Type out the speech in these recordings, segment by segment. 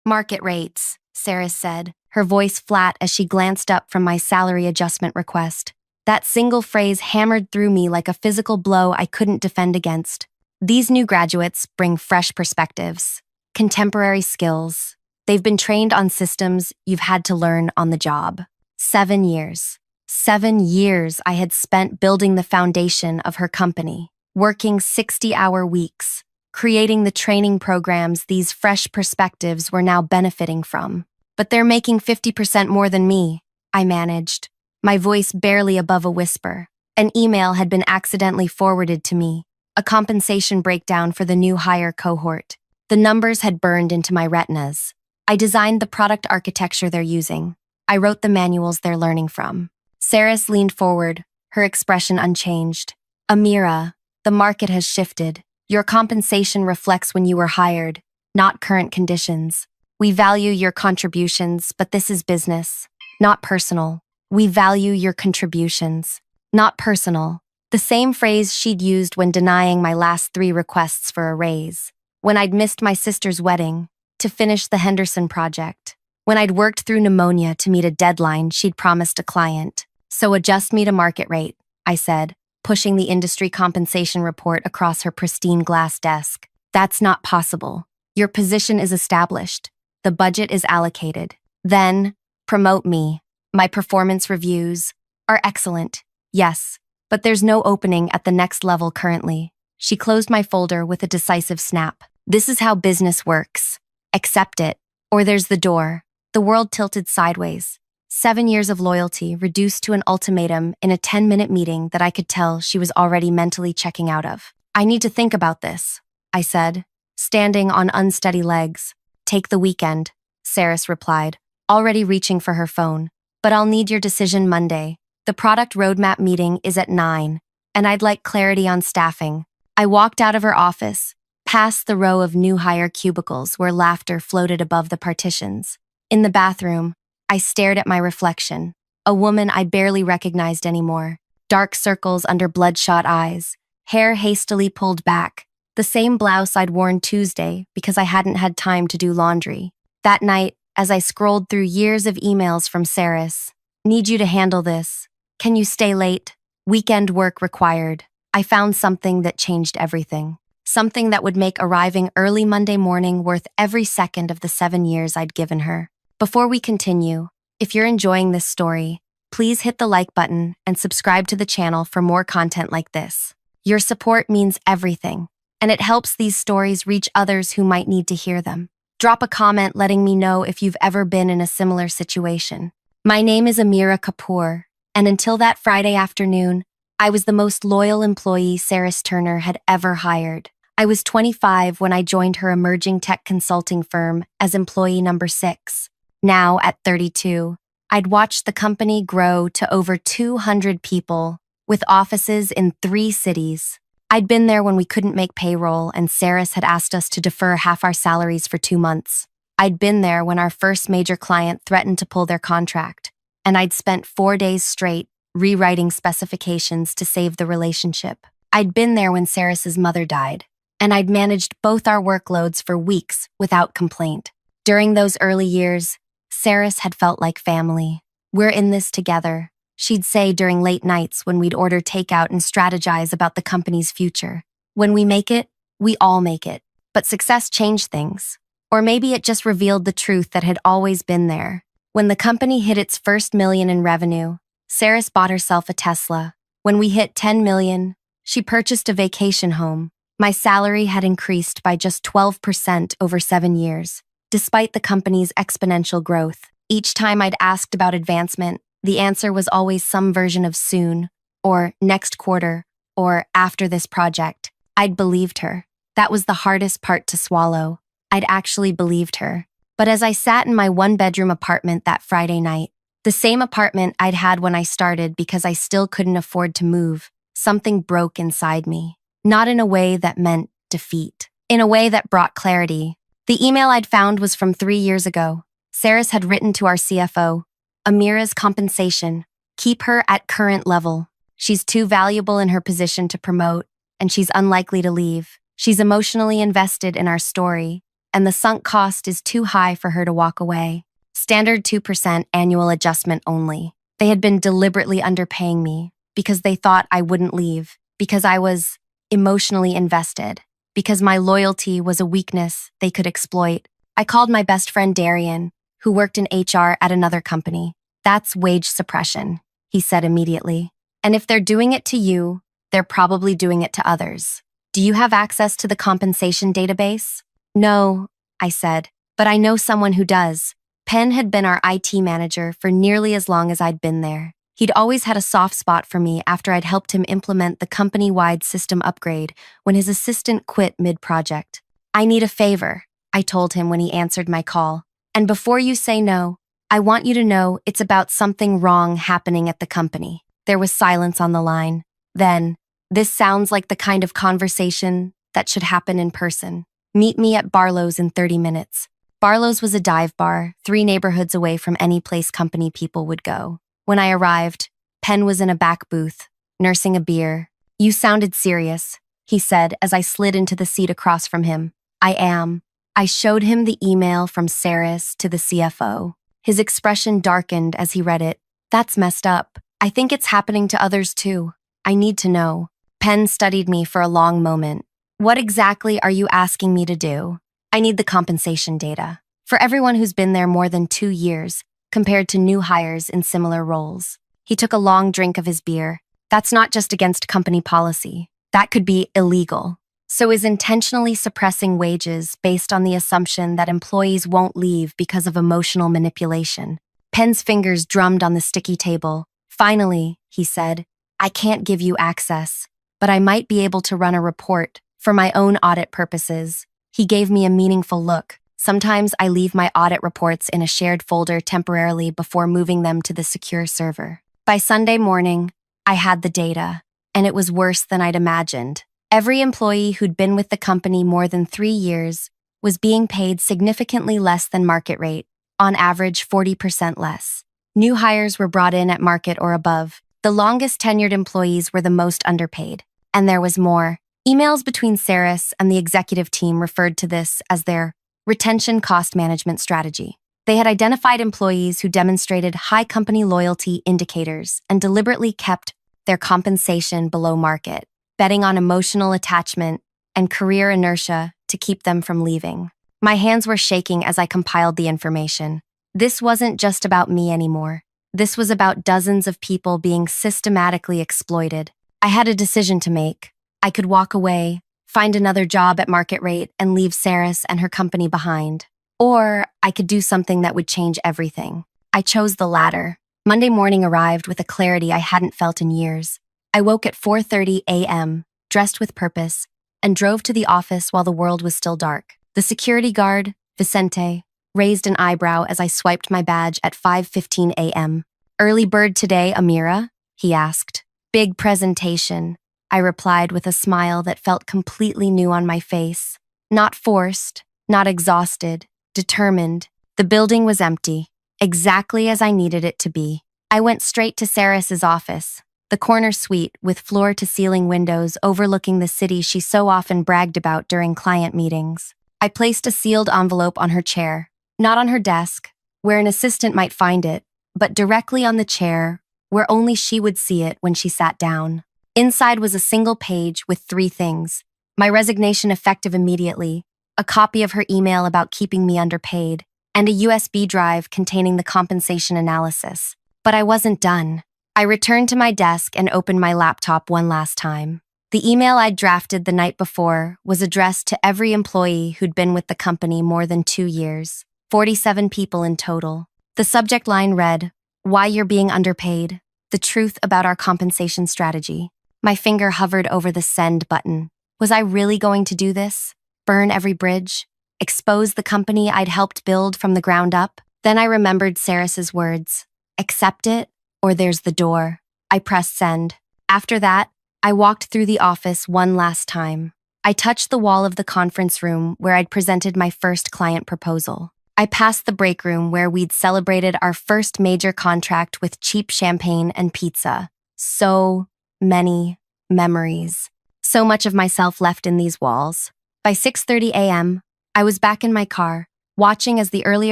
Market rates, Sarah said, her voice flat as she glanced up from my salary adjustment request. That single phrase hammered through me like a physical blow I couldn't defend against. These new graduates bring fresh perspectives, contemporary skills. They've been trained on systems you've had to learn on the job. 7 years. 7 years I had spent building the foundation of her company, working 60-hour weeks, creating the training programs these fresh perspectives were now benefiting from. But they're making 50% more than me, I managed, my voice barely above a whisper. An email had been accidentally forwarded to me, a compensation breakdown for the new hire cohort. The numbers had burned into my retinas. I designed the product architecture they're using. I wrote the manuals they're learning from. Saris leaned forward, her expression unchanged. Amira, the market has shifted. Your compensation reflects when you were hired, not current conditions. We value your contributions, but this is business, not personal. We value your contributions, not personal. The same phrase she'd used when denying my last 3 requests for a raise. When I'd missed my sister's wedding, to finish the Henderson project. When I'd worked through pneumonia to meet a deadline she'd promised a client. So adjust me to market rate, I said, pushing the industry compensation report across her pristine glass desk. That's not possible. Your position is established. The budget is allocated. Then, promote me. My performance reviews are excellent, yes, but there's no opening at the next level currently. She closed my folder with a decisive snap. This is how business works. Accept it, or there's the door. The world tilted sideways. 7 years of loyalty reduced to an ultimatum in a 10-minute meeting that I could tell she was already mentally checking out of. I need to think about this, I said, standing on unsteady legs. Take the weekend, Saris replied, already reaching for her phone. But I'll need your decision Monday. The product roadmap meeting is at 9, and I'd like clarity on staffing. I walked out of her office, past the row of new hire cubicles where laughter floated above the partitions. In the bathroom, I stared at my reflection, a woman I barely recognized anymore. Dark circles under bloodshot eyes, hair hastily pulled back, the same blouse I'd worn Tuesday because I hadn't had time to do laundry. That night, as I scrolled through years of emails from Saris, need you to handle this. Can you stay late? Weekend work required. I found something that changed everything. Something that would make arriving early Monday morning worth every second of the 7 years I'd given her. Before we continue, if you're enjoying this story, please hit the like button and subscribe to the channel for more content like this. Your support means everything, and it helps these stories reach others who might need to hear them. Drop a comment letting me know if you've ever been in a similar situation. My name is Amira Kapoor, and until that Friday afternoon, I was the most loyal employee Saris Turner had ever hired. I was 25 when I joined her emerging tech consulting firm as employee number 6. Now, at 32, I'd watched the company grow to over 200 people, with offices in 3 cities. I'd been there when we couldn't make payroll and Saris had asked us to defer half our salaries for 2 months. I'd been there when our first major client threatened to pull their contract, and I'd spent 4 days straight rewriting specifications to save the relationship. I'd been there when Saris's mother died, and I'd managed both our workloads for weeks without complaint. During those early years, Saris had felt like family. We're in this together, she'd say during late nights when we'd order takeout and strategize about the company's future. When we make it, we all make it. But success changed things. Or maybe it just revealed the truth that had always been there. When the company hit its first $1 million in revenue, Saris bought herself a Tesla. When we hit 10 million, she purchased a vacation home. My salary had increased by just 12% over 7 years. Despite the company's exponential growth, each time I'd asked about advancement, the answer was always some version of soon, or next quarter, or after this project. I'd believed her. That was the hardest part to swallow. I'd actually believed her. But as I sat in my 1-bedroom apartment that Friday night, the same apartment I'd had when I started because I still couldn't afford to move, something broke inside me. Not in a way that meant defeat. In a way that brought clarity. The email I'd found was from 3 years ago. Saris had written to our CFO, Amira's compensation. Keep her at current level. She's too valuable in her position to promote, and she's unlikely to leave. She's emotionally invested in our story. and the sunk cost is too high for her to walk away. Standard 2% annual adjustment only. They had been deliberately underpaying me because they thought I wouldn't leave, because I was emotionally invested, because my loyalty was a weakness they could exploit. I called my best friend Darian, who worked in HR at another company. That's wage suppression, he said immediately. And if they're doing it to you, they're probably doing it to others. Do you have access to the compensation database? No, I said, but I know someone who does. Penn had been our IT manager for nearly as long as I'd been there. He'd always had a soft spot for me after I'd helped him implement the company-wide system upgrade when his assistant quit mid-project. I need a favor, I told him when he answered my call. And before you say no, I want you to know it's about something wrong happening at the company. There was silence on the line. Then, this sounds like the kind of conversation that should happen in person. Meet me at Barlow's in 30 minutes. Barlow's was a dive bar, 3 neighborhoods away from any place company people would go. When I arrived, Penn was in a back booth, nursing a beer. You sounded serious, he said as I slid into the seat across from him. I am. I showed him the email from Saris to the CFO. His expression darkened as he read it. That's messed up. I think it's happening to others too. I need to know. Penn studied me for a long moment. What exactly are you asking me to do? I need the compensation data. For everyone who's been there more than 2 years, compared to new hires in similar roles. He took a long drink of his beer. That's not just against company policy. That could be illegal. So is intentionally suppressing wages based on the assumption that employees won't leave because of emotional manipulation. Penn's fingers drummed on the sticky table. Finally, he said, I can't give you access, but I might be able to run a report for my own audit purposes. He gave me a meaningful look. Sometimes I leave my audit reports in a shared folder temporarily before moving them to the secure server. By Sunday morning, I had the data, and it was worse than I'd imagined. Every employee who'd been with the company more than 3 years was being paid significantly less than market rate, on average 40% less. New hires were brought in at market or above. The longest tenured employees were the most underpaid. And there was more. Emails between Saris and the executive team referred to this as their retention cost management strategy. They had identified employees who demonstrated high company loyalty indicators and deliberately kept their compensation below market, betting on emotional attachment and career inertia to keep them from leaving. My hands were shaking as I compiled the information. This wasn't just about me anymore. This was about dozens of people being systematically exploited. I had a decision to make. I could walk away, find another job at market rate, and leave Saris and her company behind. Or I could do something that would change everything. I chose the latter. Monday morning arrived with a clarity I hadn't felt in years. I woke at 4:30 a.m., dressed with purpose, and drove to the office while the world was still dark. The security guard, Vicente, raised an eyebrow as I swiped my badge at 5:15 a.m. Early bird today, Amira? He asked. Big presentation, I replied with a smile that felt completely new on my face. Not forced, not exhausted, determined. The building was empty, exactly as I needed it to be. I went straight to Saris's office, the corner suite with floor-to-ceiling windows overlooking the city she so often bragged about during client meetings. I placed a sealed envelope on her chair, not on her desk, where an assistant might find it, but directly on the chair, where only she would see it when she sat down. Inside was a single page with 3 things: my resignation effective immediately, a copy of her email about keeping me underpaid, and a USB drive containing the compensation analysis. But I wasn't done. I returned to my desk and opened my laptop one last time. The email I'd drafted the night before was addressed to every employee who'd been with the company more than 2 years, 47 people in total. The subject line read, Why you're being underpaid, the truth about our compensation strategy. My finger hovered over the send button. Was I really going to do this? Burn every bridge? Expose the company I'd helped build from the ground up? Then I remembered Saris's words. Accept it, or there's the door. I pressed send. After that, I walked through the office one last time. I touched the wall of the conference room where I'd presented my first client proposal. I passed the break room where we'd celebrated our first major contract with cheap champagne and pizza. So many memories. So much of myself left in these walls. By 6:30 a.m., I was back in my car, watching as the early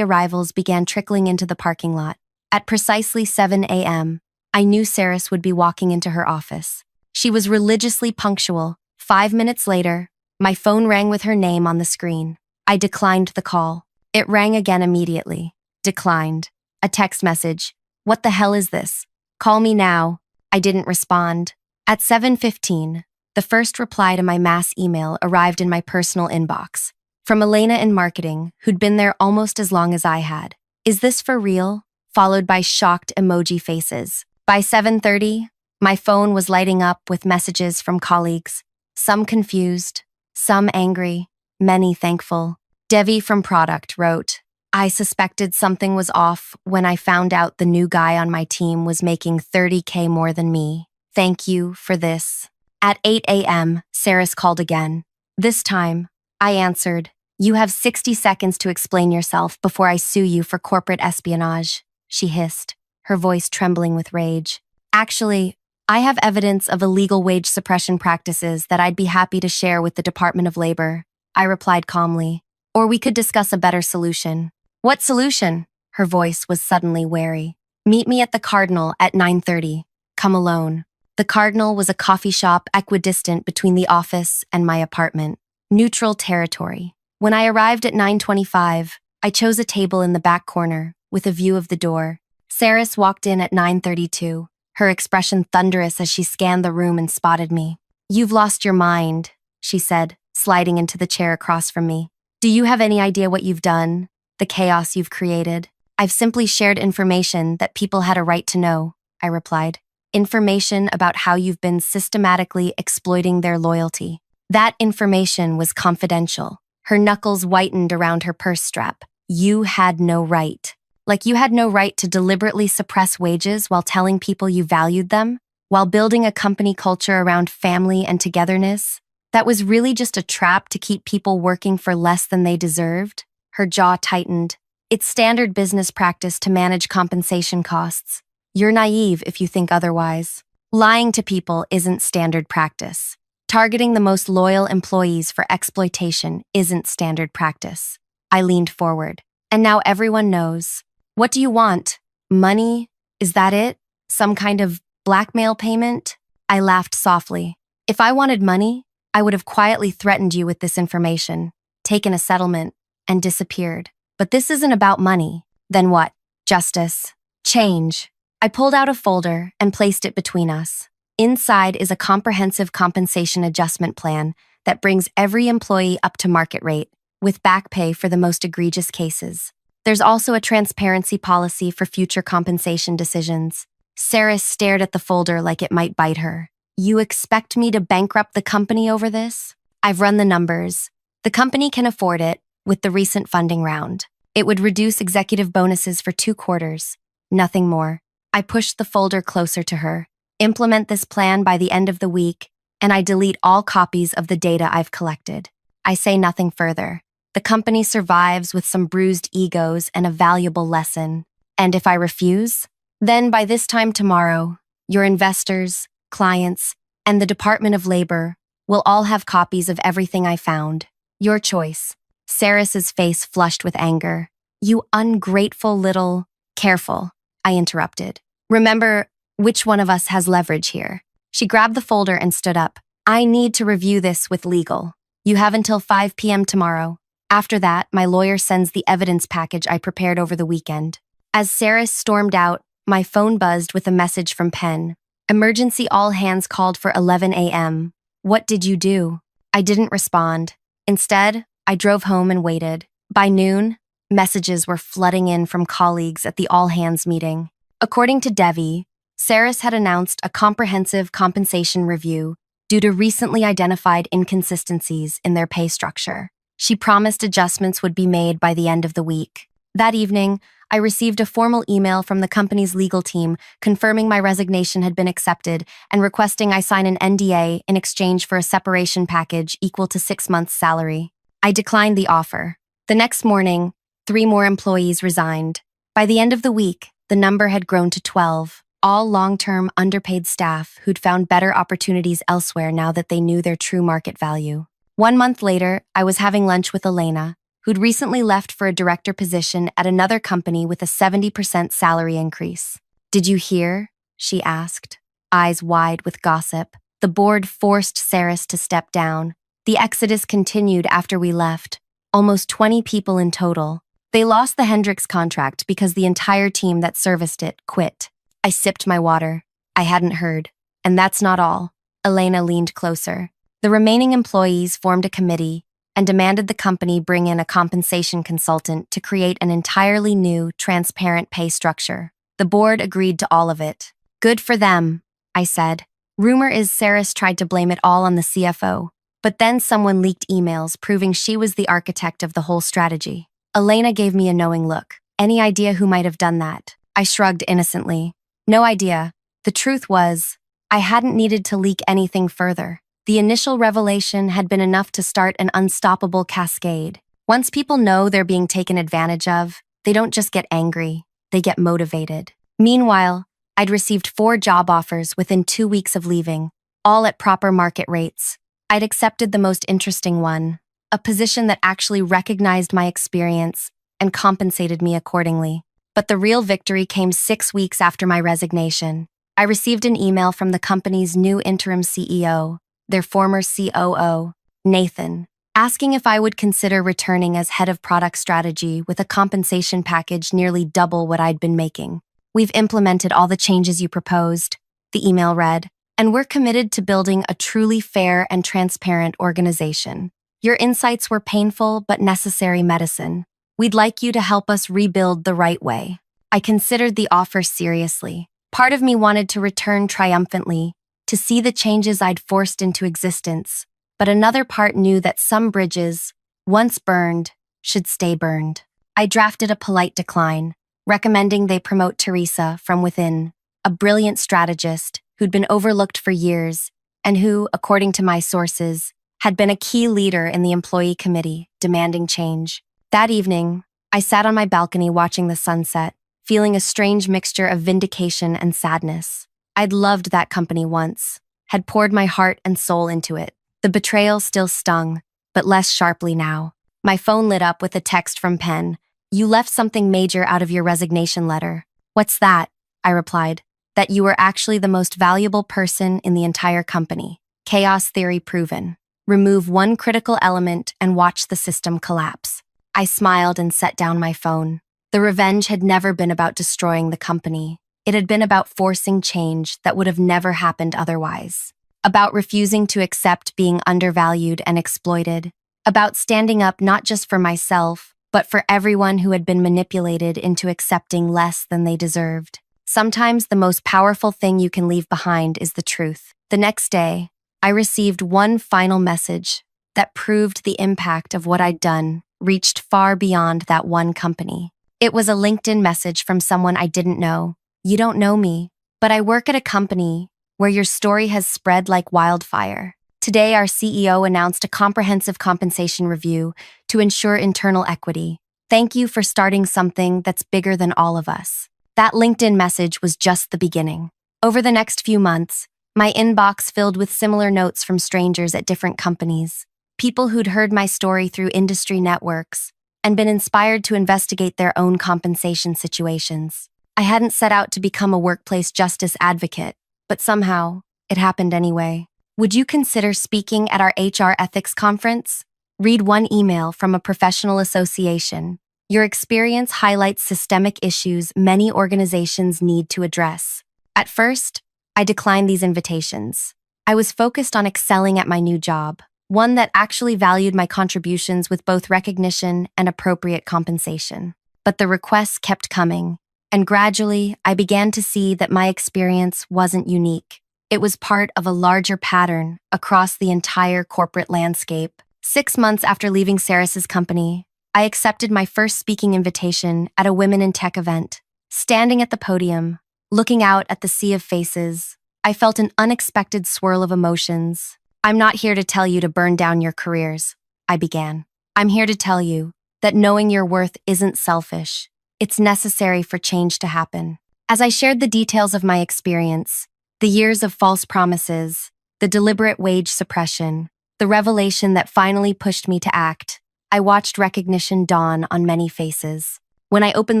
arrivals began trickling into the parking lot. At precisely 7 a.m., I knew Saris would be walking into her office. She was religiously punctual. 5 minutes later, my phone rang with her name on the screen. I declined the call. It rang again immediately. Declined. A text message. What the hell is this? Call me now. I didn't respond. At 7:15, the first reply to my mass email arrived in my personal inbox. From Elena in marketing, who'd been there almost as long as I had. Is this for real? Followed by shocked emoji faces. By 7:30, my phone was lighting up with messages from colleagues. Some confused, some angry, many thankful. Devi from Product wrote, I suspected something was off when I found out the new guy on my team was making 30K more than me. Thank you for this. At 8 a.m., Saris called again. This time, I answered, You have 60 seconds to explain yourself before I sue you for corporate espionage, she hissed, her voice trembling with rage. Actually, I have evidence of illegal wage suppression practices that I'd be happy to share with the Department of Labor, I replied calmly. Or we could discuss a better solution. What solution? Her voice was suddenly wary. Meet me at the Cardinal at 9:30. Come alone. The Cardinal was a coffee shop equidistant between the office and my apartment. Neutral territory. When I arrived at 9:25, I chose a table in the back corner, with a view of the door. Saris walked in at 9:32, her expression thunderous as she scanned the room and spotted me. You've lost your mind, she said, sliding into the chair across from me. Do you have any idea what you've done? The chaos you've created? I've simply shared information that people had a right to know, I replied. Information about how you've been systematically exploiting their loyalty. That information was confidential. Her knuckles whitened around her purse strap. You had no right. Like you had no right to deliberately suppress wages while telling people you valued them, while building a company culture around family and togetherness. That was really just a trap to keep people working for less than they deserved. Her jaw tightened. It's standard business practice to manage compensation costs. You're naive if you think otherwise. Lying to people isn't standard practice. Targeting the most loyal employees for exploitation isn't standard practice. I leaned forward. And now everyone knows. What do you want? Money? Is that it? Some kind of blackmail payment? I laughed softly. If I wanted money, I would have quietly threatened you with this information, taken a settlement, and disappeared. But this isn't about money. Then what? Justice. Change. I pulled out a folder and placed it between us. Inside is a comprehensive compensation adjustment plan that brings every employee up to market rate, with back pay for the most egregious cases. There's also a transparency policy for future compensation decisions. Saris stared at the folder like it might bite her. You expect me to bankrupt the company over this? I've run the numbers. The company can afford it with the recent funding round. It would reduce executive bonuses for 2 quarters. Nothing more. I pushed the folder closer to her. Implement this plan by the end of the week, and I delete all copies of the data I've collected. I say nothing further. The company survives with some bruised egos and a valuable lesson. And if I refuse, then by this time tomorrow, your investors, clients, and the Department of Labor will all have copies of everything I found. Your choice. Saris's face flushed with anger. You ungrateful little... Careful, I interrupted. Remember which one of us has leverage here. She grabbed the folder and stood up. I need to review this with legal. You have until 5 p.m. tomorrow. After that, my lawyer sends the evidence package I prepared over the weekend. As Saris stormed out, my phone buzzed with a message from Penn. Emergency all hands called for 11 a.m. What did you do? I didn't respond. Instead, I drove home and waited. By noon, messages were flooding in from colleagues at the all-hands meeting. According to Devi, Saris had announced a comprehensive compensation review due to recently identified inconsistencies in their pay structure. She promised adjustments would be made by the end of the week. That evening, I received a formal email from the company's legal team confirming my resignation had been accepted and requesting I sign an NDA in exchange for a separation package equal to 6 months' salary. I declined the offer. The next morning, 3 more employees resigned. By the end of the week, the number had grown to 12, all long-term underpaid staff who'd found better opportunities elsewhere now that they knew their true market value. 1 month later, I was having lunch with Elena, who'd recently left for a director position at another company with a 70% salary increase. "Did you hear?" she asked, eyes wide with gossip. The board forced Saris to step down. The exodus continued after we left, almost 20 people in total. They lost the Hendrix contract because the entire team that serviced it quit. I sipped my water. I hadn't heard. And that's not all. Elena leaned closer. The remaining employees formed a committee and demanded the company bring in a compensation consultant to create an entirely new, transparent pay structure. The board agreed to all of it. "Good for them," I said. Rumor is Saris tried to blame it all on the CFO, but then someone leaked emails proving she was the architect of the whole strategy. Elena gave me a knowing look. "Any idea who might have done that?" I shrugged innocently. "No idea. The truth was, I hadn't needed to leak anything further. The initial revelation had been enough to start an unstoppable cascade. Once people know they're being taken advantage of, they don't just get angry, they get motivated." Meanwhile, I'd received 4 job offers within 2 weeks of leaving, all at proper market rates. I'd accepted the most interesting one, a position that actually recognized my experience and compensated me accordingly. But the real victory came 6 weeks after my resignation. I received an email from the company's new interim CEO, their former COO, Nathan, asking if I would consider returning as head of product strategy with a compensation package nearly double what I'd been making. "We've implemented all the changes you proposed," the email read, "and we're committed to building a truly fair and transparent organization. Your insights were painful but necessary medicine. We'd like you to help us rebuild the right way." I considered the offer seriously. Part of me wanted to return triumphantly, to see the changes I'd forced into existence, but another part knew that some bridges, once burned, should stay burned. I drafted a polite decline, recommending they promote Teresa from within, a brilliant strategist who'd been overlooked for years and who, according to my sources, had been a key leader in the employee committee, demanding change. That evening, I sat on my balcony watching the sunset, feeling a strange mixture of vindication and sadness. I'd loved that company once, had poured my heart and soul into it. The betrayal still stung, but less sharply now. My phone lit up with a text from Penn. "You left something major out of your resignation letter." "What's that?" I replied. "That you were actually the most valuable person in the entire company. Chaos theory proven. Remove one critical element and watch the system collapse." I smiled and set down my phone. The revenge had never been about destroying the company. It had been about forcing change that would have never happened otherwise. About refusing to accept being undervalued and exploited. About standing up not just for myself, but for everyone who had been manipulated into accepting less than they deserved. Sometimes the most powerful thing you can leave behind is the truth. The next day, I received one final message that proved the impact of what I'd done reached far beyond that one company. It was a LinkedIn message from someone I didn't know. "You don't know me, but I work at a company where your story has spread like wildfire. Today, our CEO announced a comprehensive compensation review to ensure internal equity. Thank you for starting something that's bigger than all of us." That LinkedIn message was just the beginning. Over the next few months, my inbox filled with similar notes from strangers at different companies, people who'd heard my story through industry networks and been inspired to investigate their own compensation situations. I hadn't set out to become a workplace justice advocate, but somehow, it happened anyway. "Would you consider speaking at our HR ethics conference?" Read one email from a professional association. "Your experience highlights systemic issues many organizations need to address." At first, I declined these invitations. I was focused on excelling at my new job, one that actually valued my contributions with both recognition and appropriate compensation. But the requests kept coming, and gradually I began to see that my experience wasn't unique. It was part of a larger pattern across the entire corporate landscape. 6 months after leaving Saris's company, I accepted my first speaking invitation at a Women in Tech event. Standing at the podium, looking out at the sea of faces, I felt an unexpected swirl of emotions. "I'm not here to tell you to burn down your careers," I began. "I'm here to tell you that knowing your worth isn't selfish. It's necessary for change to happen." As I shared the details of my experience, the years of false promises, the deliberate wage suppression, the revelation that finally pushed me to act, I watched recognition dawn on many faces. When I opened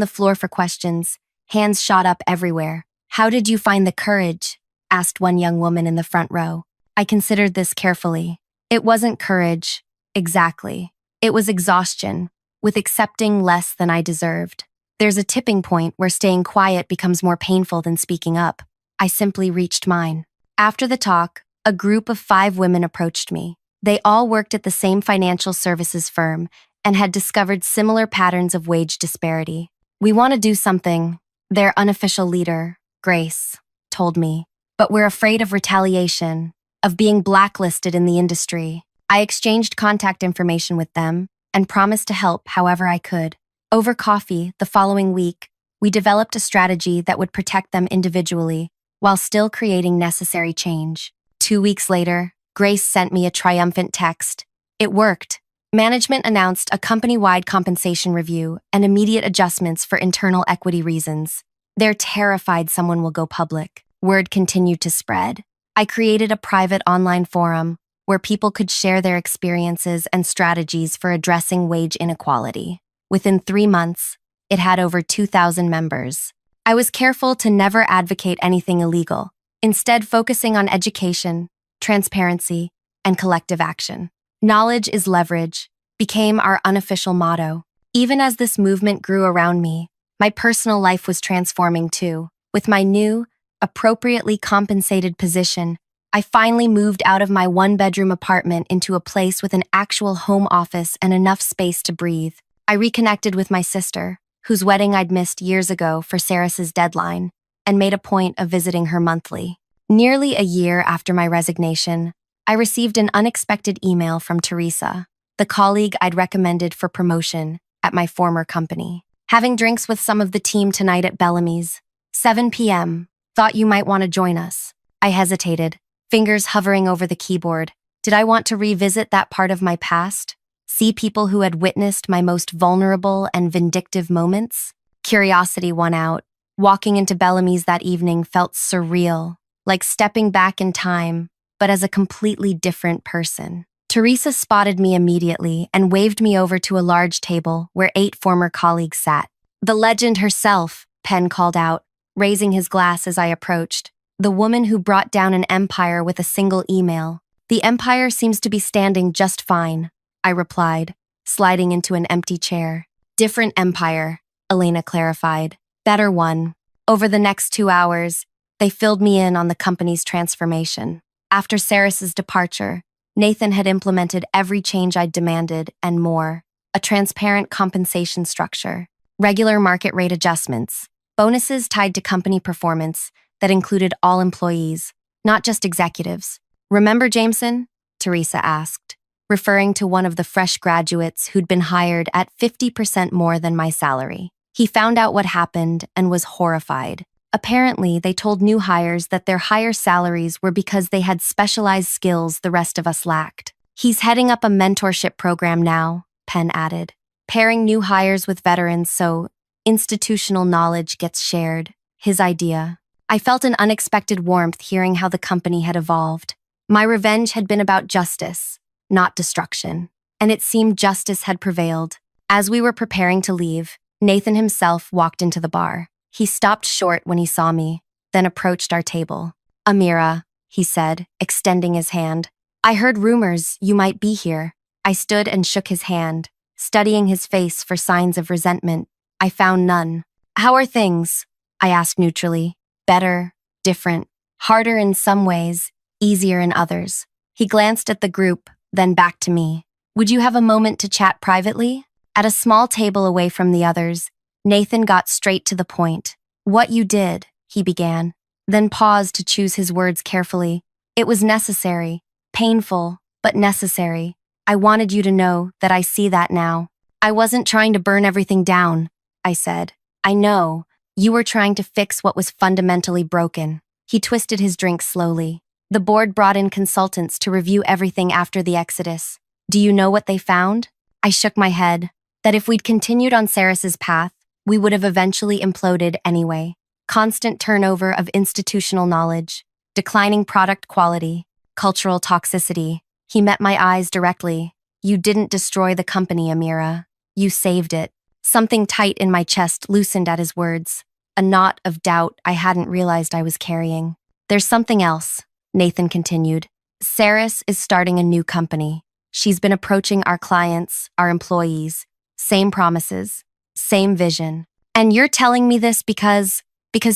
the floor for questions, hands shot up everywhere. "How did you find the courage?" asked one young woman in the front row. I considered this carefully. It wasn't courage, exactly. It was exhaustion, with accepting less than I deserved. There's a tipping point where staying quiet becomes more painful than speaking up. I simply reached mine. After the talk, a group of 5 women approached me. They all worked at the same financial services firm and had discovered similar patterns of wage disparity. "We want to do something," their unofficial leader, Grace, told me. "But we're afraid of retaliation, of being blacklisted in the industry." I exchanged contact information with them and promised to help however I could. Over coffee, the following week, we developed a strategy that would protect them individually while still creating necessary change. 2 weeks later, Grace sent me a triumphant text. It worked. Management announced a company-wide compensation review and immediate adjustments for internal equity reasons. They're terrified someone will go public. Word continued to spread. I created a private online forum where people could share their experiences and strategies for addressing wage inequality. Within 3 months, it had over 2,000 members. I was careful to never advocate anything illegal, instead focusing on education, transparency, and collective action. "Knowledge is leverage" became our unofficial motto. Even as this movement grew around me, my personal life was transforming too. With my new, appropriately compensated position, I finally moved out of my 1-bedroom apartment into a place with an actual home office and enough space to breathe. I reconnected with my sister, whose wedding I'd missed years ago for Sarah's deadline, and made a point of visiting her monthly. Nearly a year after my resignation, I received an unexpected email from Teresa, the colleague I'd recommended for promotion at my former company. "Having drinks with some of the team tonight at Bellamy's. 7 p.m. Thought you might want to join us." I hesitated, fingers hovering over the keyboard. Did I want to revisit that part of my past? See people who had witnessed my most vulnerable and vindictive moments? Curiosity won out. Walking into Bellamy's that evening felt surreal, like stepping back in time, but as a completely different person. Teresa spotted me immediately and waved me over to a large table where 8 former colleagues sat. "The legend herself," Penn called out, raising his glass as I approached. "The woman who brought down an empire with a single email. The empire seems to be standing just fine," I replied, sliding into an empty chair. "Different empire," Elena clarified. "Better one." Over the next 2 hours, they filled me in on the company's transformation. After Sarah's departure, Nathan had implemented every change I'd demanded and more. A transparent compensation structure, regular market rate adjustments, bonuses tied to company performance that included all employees, not just executives. "Remember Jameson?" Teresa asked, referring to one of the fresh graduates who'd been hired at 50% more than my salary. He found out what happened and was horrified. Apparently, they told new hires that their higher salaries were because they had specialized skills the rest of us lacked. "He's heading up a mentorship program now," Penn added, "pairing new hires with veterans so institutional knowledge gets shared." His idea. I felt an unexpected warmth hearing how the company had evolved. My revenge had been about justice, not destruction, and it seemed justice had prevailed. As we were preparing to leave, Nathan himself walked into the bar. He stopped short when he saw me, then approached our table. "Amira," he said, extending his hand. "I heard rumors you might be here." I stood and shook his hand, studying his face for signs of resentment. I found none. "How are things?" I asked neutrally. "Better, different, harder in some ways, easier in others." He glanced at the group, then back to me. "Would you have a moment to chat privately?" At a small table away from the others, Nathan got straight to the point. "What you did," he began, then paused to choose his words carefully. "It was necessary, painful, but necessary. I wanted you to know that I see that now. I wasn't trying to burn everything down," I said. "I know. You were trying to fix what was fundamentally broken." He twisted his drink slowly. "The board brought in consultants to review everything after the exodus. Do you know what they found?" I shook my head. That if we'd continued on Sarah's path, we would have eventually imploded anyway. Constant turnover of institutional knowledge, declining product quality, cultural toxicity. He met my eyes directly. You didn't destroy the company, Amira. You saved it. Something tight in my chest loosened at his words, a knot of doubt I hadn't realized I was carrying. There's something else, Nathan continued. Saris is starting a new company. She's been approaching our clients, our employees. Same promises, same vision. And you're telling me this because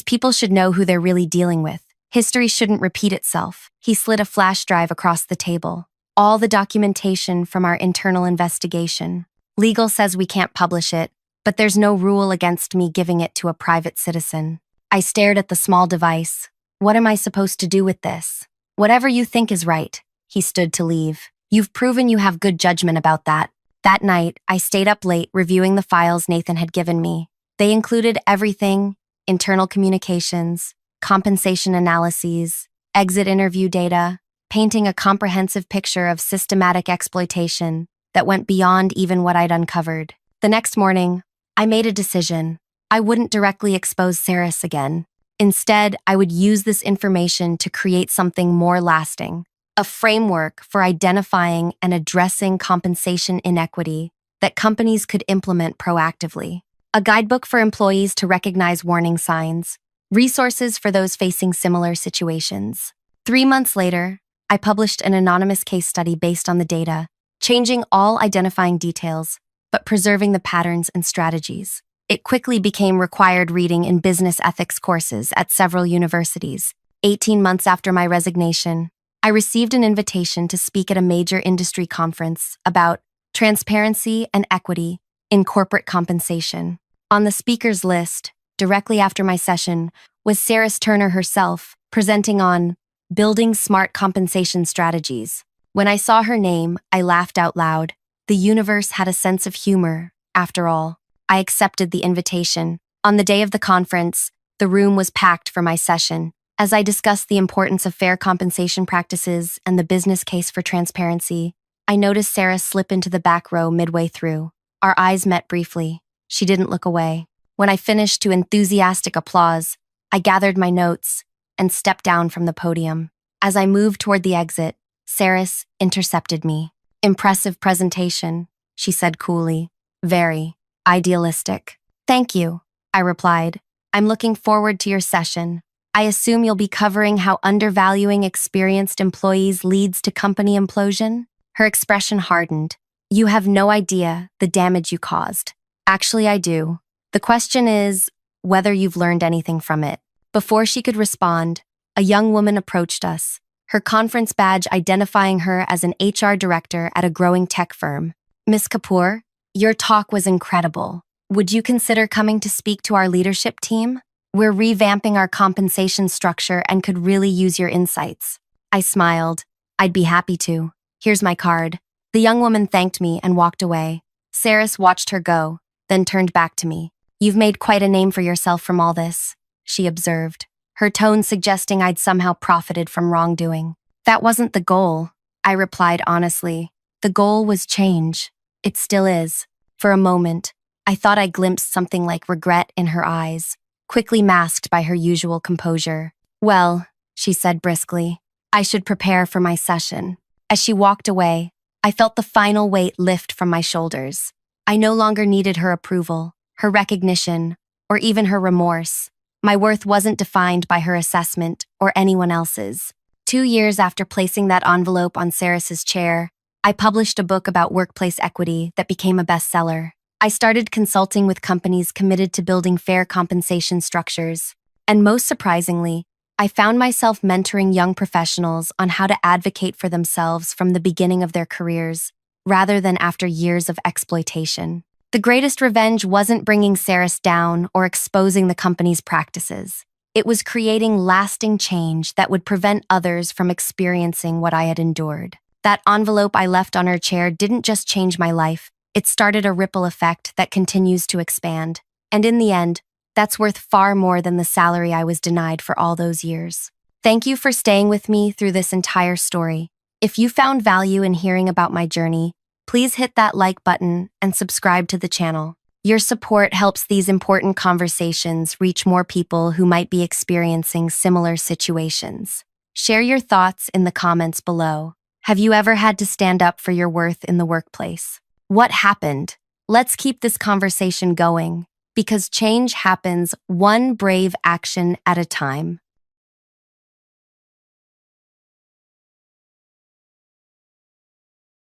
people should know who they're really dealing with. History shouldn't repeat itself. He slid a flash drive across the table. All the documentation from our internal investigation. Legal says we can't publish it, but there's no rule against me giving it to a private citizen. I stared at the small device. What am I supposed to do with this? Whatever you think is right. He stood to leave. You've proven you have good judgment about that. That night, I stayed up late reviewing the files Nathan had given me. They included everything: internal communications, compensation analyses, exit interview data, painting a comprehensive picture of systematic exploitation that went beyond even what I'd uncovered. The next morning, I made a decision. I wouldn't directly expose Saris again. Instead, I would use this information to create something more lasting, a framework for identifying and addressing compensation inequity that companies could implement proactively, a guidebook for employees to recognize warning signs, resources for those facing similar situations. 3 months later, I published an anonymous case study based on the data, changing all identifying details, but preserving the patterns and strategies. It quickly became required reading in business ethics courses at several universities. 18 months after my resignation, I received an invitation to speak at a major industry conference about transparency and equity in corporate compensation. On the speakers list, directly after my session, was Saris Turner herself, presenting on building smart compensation strategies. When I saw her name, I laughed out loud. The universe had a sense of humor, after all. I accepted the invitation. On the day of the conference, the room was packed for my session. As I discussed the importance of fair compensation practices and the business case for transparency, I noticed Sarah slip into the back row midway through. Our eyes met briefly. She didn't look away. When I finished to enthusiastic applause, I gathered my notes and stepped down from the podium. As I moved toward the exit, Saris intercepted me. Impressive presentation, she said coolly. Very idealistic. Thank you, I replied. I'm looking forward to your session. I assume you'll be covering how undervaluing experienced employees leads to company implosion? Her expression hardened. You have no idea the damage you caused. Actually, I do. The question is whether you've learned anything from it. Before she could respond, a young woman approached us, her conference badge identifying her as an HR director at a growing tech firm. Miss Kapoor, your talk was incredible. Would you consider coming to speak to our leadership team? We're revamping our compensation structure and could really use your insights. I smiled. I'd be happy to. Here's my card. The young woman thanked me and walked away. Saris watched her go, then turned back to me. You've made quite a name for yourself from all this, she observed, her tone suggesting I'd somehow profited from wrongdoing. That wasn't the goal, I replied honestly. The goal was change. It still is. For a moment, I thought I glimpsed something like regret in her eyes, quickly masked by her usual composure. Well, she said briskly, I should prepare for my session. As she walked away, I felt the final weight lift from my shoulders. I no longer needed her approval, her recognition, or even her remorse. My worth wasn't defined by her assessment or anyone else's. 2 years after placing that envelope on Saris's chair, I published a book about workplace equity that became a bestseller. I started consulting with companies committed to building fair compensation structures. And most surprisingly, I found myself mentoring young professionals on how to advocate for themselves from the beginning of their careers, rather than after years of exploitation. The greatest revenge wasn't bringing Saris down or exposing the company's practices. It was creating lasting change that would prevent others from experiencing what I had endured. That envelope I left on her chair didn't just change my life, it started a ripple effect that continues to expand. And in the end, that's worth far more than the salary I was denied for all those years. Thank you for staying with me through this entire story. If you found value in hearing about my journey, please hit that like button and subscribe to the channel. Your support helps these important conversations reach more people who might be experiencing similar situations. Share your thoughts in the comments below. Have you ever had to stand up for your worth in the workplace? What happened? Let's keep this conversation going, because change happens one brave action at a time.